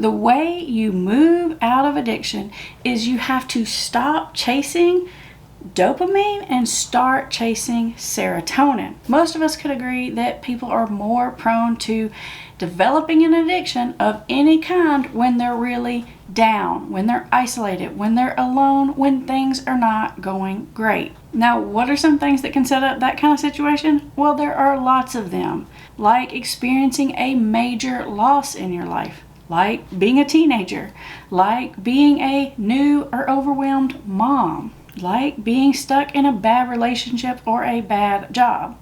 The way you move out of addiction is you have to stop chasing dopamine and start chasing serotonin. Most of us could agree that people are more prone to developing an addiction of any kind when they're really down, when they're isolated, when they're alone, when things are not going great. Now, what are some things that can set up that kind of situation? Well, there are lots of them, like experiencing a major loss in your life, like being a teenager, like being a new or overwhelmed mom, like being stuck in a bad relationship or a bad job.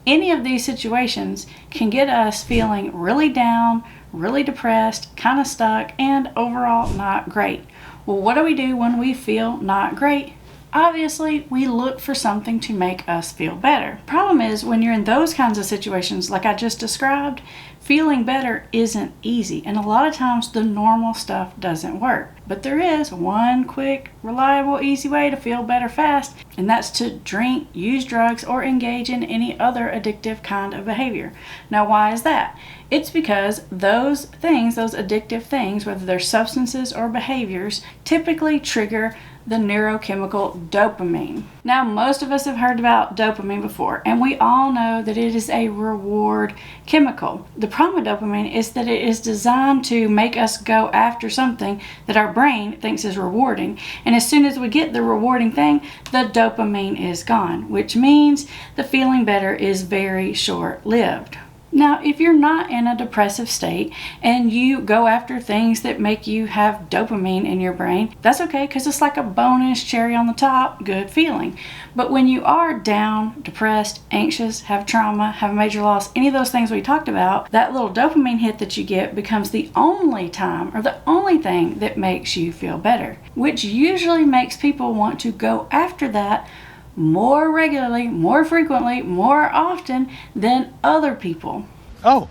Any of these situations can get us feeling really down, really depressed, kind of stuck, and overall not great. Well, what do we do when we feel not great? Obviously, we look for something to make us feel better. Problem is, when you're in those kinds of situations like I just described, feeling better isn't easy, and a lot of times the normal stuff doesn't work. But there is one quick, reliable, easy way to feel better fast, and that's to drink, use drugs, or engage in any other addictive kind of behavior. Now, why is that? It's because those things, those addictive things, whether they're substances or behaviors, typically trigger the neurochemical dopamine. Now, most of us have heard about dopamine before, and we all know that it is a reward chemical. The problem with dopamine is that it is designed to make us go after something that our brain thinks is rewarding, and as soon as we get the rewarding thing, the dopamine is gone, which means the feeling better is very short-lived. Now, if you're not in a depressive state and you go after things that make you have dopamine in your brain, that's okay, because it's like a bonus cherry on the top, good feeling. But when you are down, depressed, anxious, have trauma, have a major loss, any of those things we talked about, that little dopamine hit that you get becomes the only time or the only thing that makes you feel better, which usually makes people want to go after that more regularly, more frequently, more often than other people. Oh,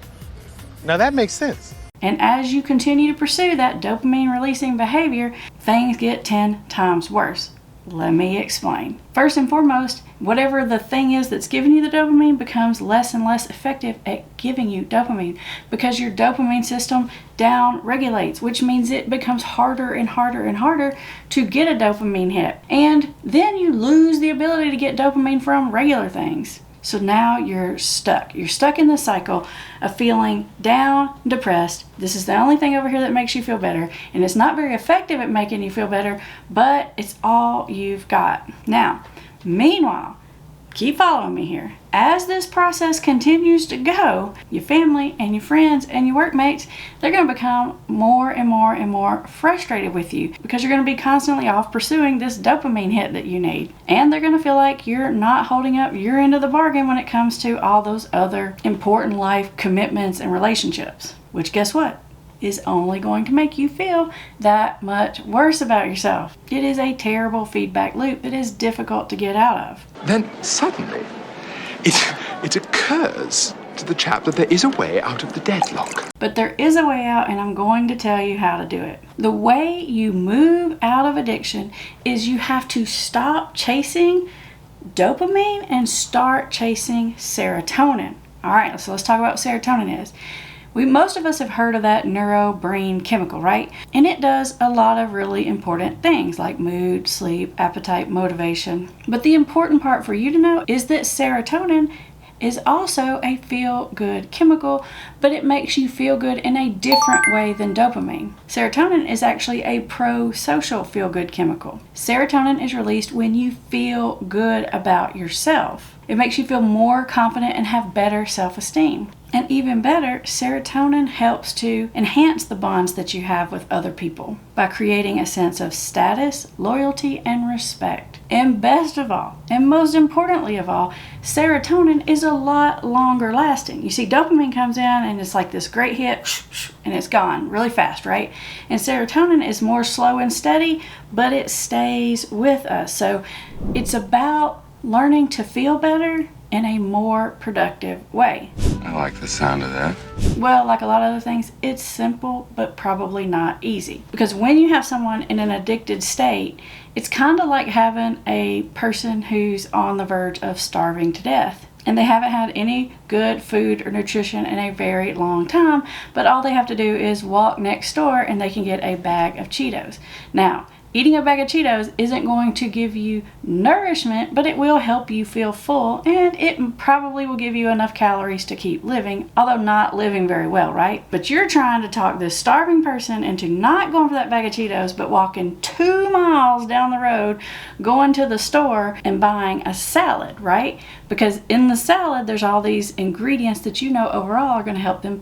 now that makes sense. And as you continue to pursue that dopamine releasing behavior, things get 10 times worse. Let me explain. First and foremost, whatever the thing is that's giving you the dopamine becomes less and less effective at giving you dopamine because your dopamine system down regulates, which means it becomes harder and harder and harder to get a dopamine hit. And then you lose the ability to get dopamine from regular things. So now you're stuck. You're stuck in the cycle of feeling down, depressed. This is the only thing over here that makes you feel better. And it's not very effective at making you feel better, but it's all you've got. Now, meanwhile, keep following me here. As this process continues to go, your family and your friends and your workmates, they're going to become more and more and more frustrated with you because you're going to be constantly off pursuing this dopamine hit that you need. And they're going to feel like you're not holding up your end of the bargain when it comes to all those other important life commitments and relationships, which guess what? Is only going to make you feel that much worse about yourself. It is a terrible feedback loop that is difficult to get out of. Then suddenly, it occurs to the chap that there is a way out of the deadlock. But there is a way out, and I'm going to tell you how to do it. The way you move out of addiction is you have to stop chasing dopamine and start chasing serotonin. All right, so let's talk about what serotonin is. Most of us have heard of that brain chemical, right? And it does a lot of really important things like mood, sleep, appetite, motivation. But the important part for you to know is that serotonin is also a feel-good chemical, but it makes you feel good in a different way than dopamine. Serotonin is actually a pro-social feel-good chemical. Serotonin is released when you feel good about yourself. It makes you feel more confident and have better self-esteem. And even better, serotonin helps to enhance the bonds that you have with other people by creating a sense of status, loyalty, and respect. And best of all, and most importantly of all, serotonin is a lot longer lasting. You see, dopamine comes in and it's like this great hit and it's gone really fast, right? And serotonin is more slow and steady, but it stays with us. So it's about learning to feel better in a more productive way. I like the sound of that. Well, like a lot of other things, it's simple, but probably not easy. Because when you have someone in an addicted state, it's kind of like having a person who's on the verge of starving to death. and they haven't had any good food or nutrition in a very long time, but all they have to do is walk next door and they can get a bag of Cheetos. Now, eating a bag of Cheetos isn't going to give you nourishment, but it will help you feel full, and it probably will give you enough calories to keep living, although not living very well, right? But you're trying to talk this starving person into not going for that bag of Cheetos, but walking 2 miles down the road, going to the store and buying a salad, right? Because in the salad, there's all these ingredients that you know overall are going to help them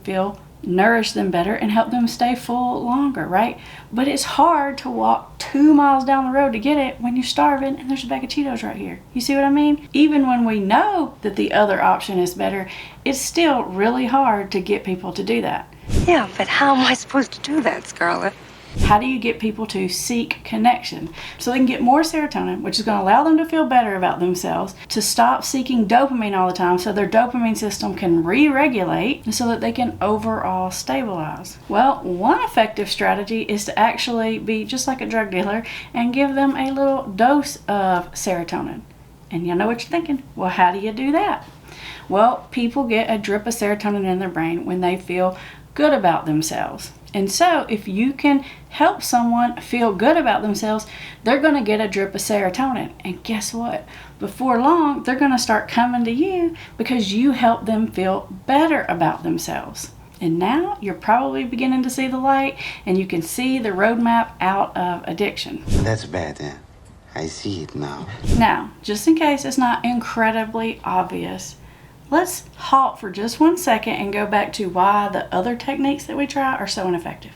nourish them better and help them stay full longer, right? But it's hard to walk 2 miles down the road to get it when you're starving and there's a bag of Cheetos right here. You see what I mean? Even when we know that the other option is better, it's still really hard to get people to do that. Yeah, but how am I supposed to do that, Scarlett? How do you get people to seek connection so they can get more serotonin, which is going to allow them to feel better about themselves, to stop seeking dopamine all the time so their dopamine system can re-regulate so that they can overall stabilize? Well, one effective strategy is to actually be just like a drug dealer and give them a little dose of serotonin. And you know what you're thinking? Well, how do you do that? Well, people get a drip of serotonin in their brain when they feel good about themselves. And so if you can help someone feel good about themselves, they're going to get a drip of serotonin. And guess what? Before long, they're going to start coming to you because you help them feel better about themselves. And now you're probably beginning to see the light, and you can see the roadmap out of addiction. That's bad, eh? I see it now. Now, just in case it's not incredibly obvious, let's halt for just 1 second and go back to why the other techniques that we try are so ineffective.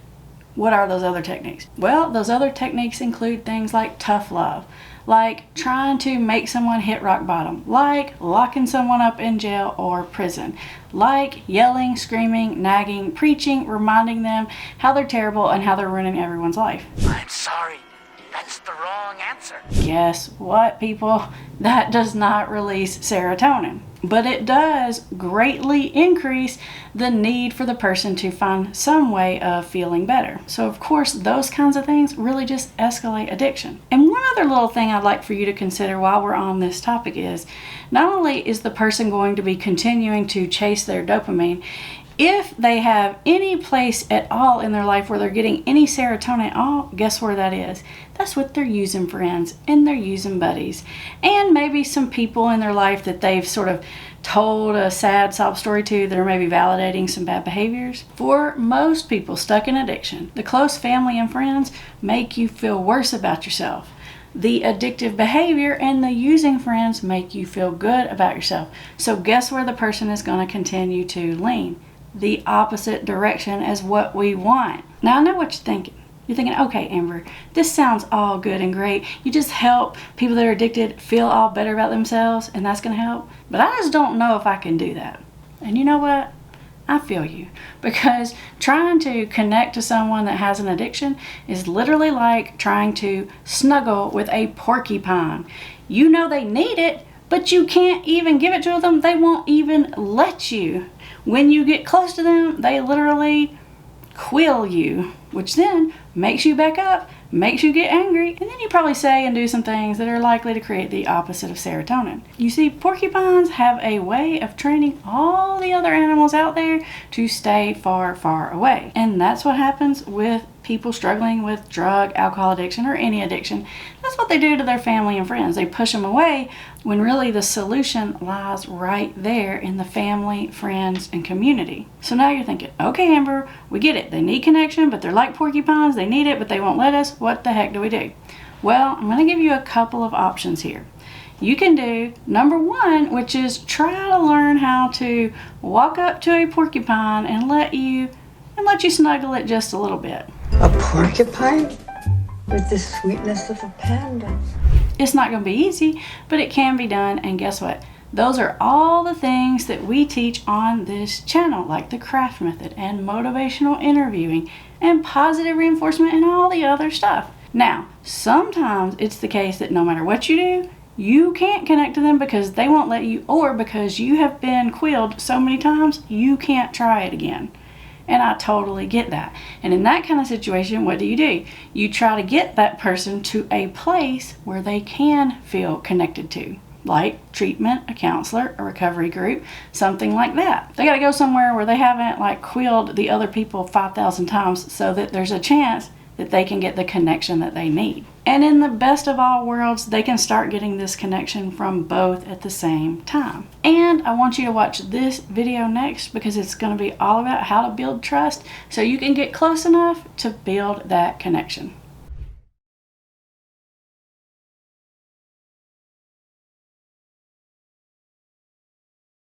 What are those other techniques? Well, those other techniques include things like tough love, like trying to make someone hit rock bottom, like locking someone up in jail or prison, like yelling, screaming, nagging, preaching, reminding them how they're terrible and how they're ruining everyone's life. I'm sorry. That's the wrong answer. Guess what, people? That does not release serotonin. But it does greatly increase the need for the person to find some way of feeling better. So of course, those kinds of things really just escalate addiction. And one other little thing I'd like for you to consider while we're on this topic is, not only is the person going to be continuing to chase their dopamine, if they have any place at all in their life where they're getting any serotonin at all, guess where that is? That's with their using friends and their using buddies. And maybe some people in their life that they've sort of told a sad sob story to that are maybe validating some bad behaviors. For most people stuck in addiction, the close family and friends make you feel worse about yourself. The addictive behavior and the using friends make you feel good about yourself. So guess where the person is going to continue to lean? The opposite direction as what we want. Now I know what you're thinking. You're thinking, okay, Amber, this sounds all good and great. You just help people that are addicted feel all better about themselves, and that's going to help. But I just don't know if I can do that. And you know what? I feel you. Because trying to connect to someone that has an addiction is literally like trying to snuggle with a porcupine. You know they need it, but you can't even give it to them. They won't even let you. When you get close to them, they literally quill you, which then makes you back up, makes you get angry, and then you probably say and do some things that are likely to create the opposite of serotonin. You see, porcupines have a way of training all the other animals out there to stay far, far away. And that's what happens with people struggling with drug, alcohol addiction, or any addiction. That's what they do to their family and friends. They push them away when really the solution lies right there in the family, friends, and community. So now you're thinking, okay, Amber, we get it. They need connection, but they're like porcupines. They need it, but they won't let us. What the heck do we do? Well, I'm going to give you a couple of options here. You can do number one, which is try to learn how to walk up to a porcupine and let you snuggle it just a little bit. A porcupine with the sweetness of a panda. It's not going to be easy, but it can be done. And guess what? Those are all the things that we teach on this channel, like the craft method and motivational interviewing and positive reinforcement and all the other stuff. Now, sometimes it's the case that no matter what you do, you can't connect to them because they won't let you, or because you have been quilled so many times, you can't try it again. And I totally get that. And in that kind of situation, what do? You try to get that person to a place where they can feel connected to. like treatment, a counselor, a recovery group, something like that. They got to go somewhere where they haven't like quilled the other people 5,000 times so that there's a chance that they can get the connection that they need. And in the best of all worlds, they can start getting this connection from both at the same time. And I want you to watch this video next because it's going to be all about how to build trust so you can get close enough to build that connection.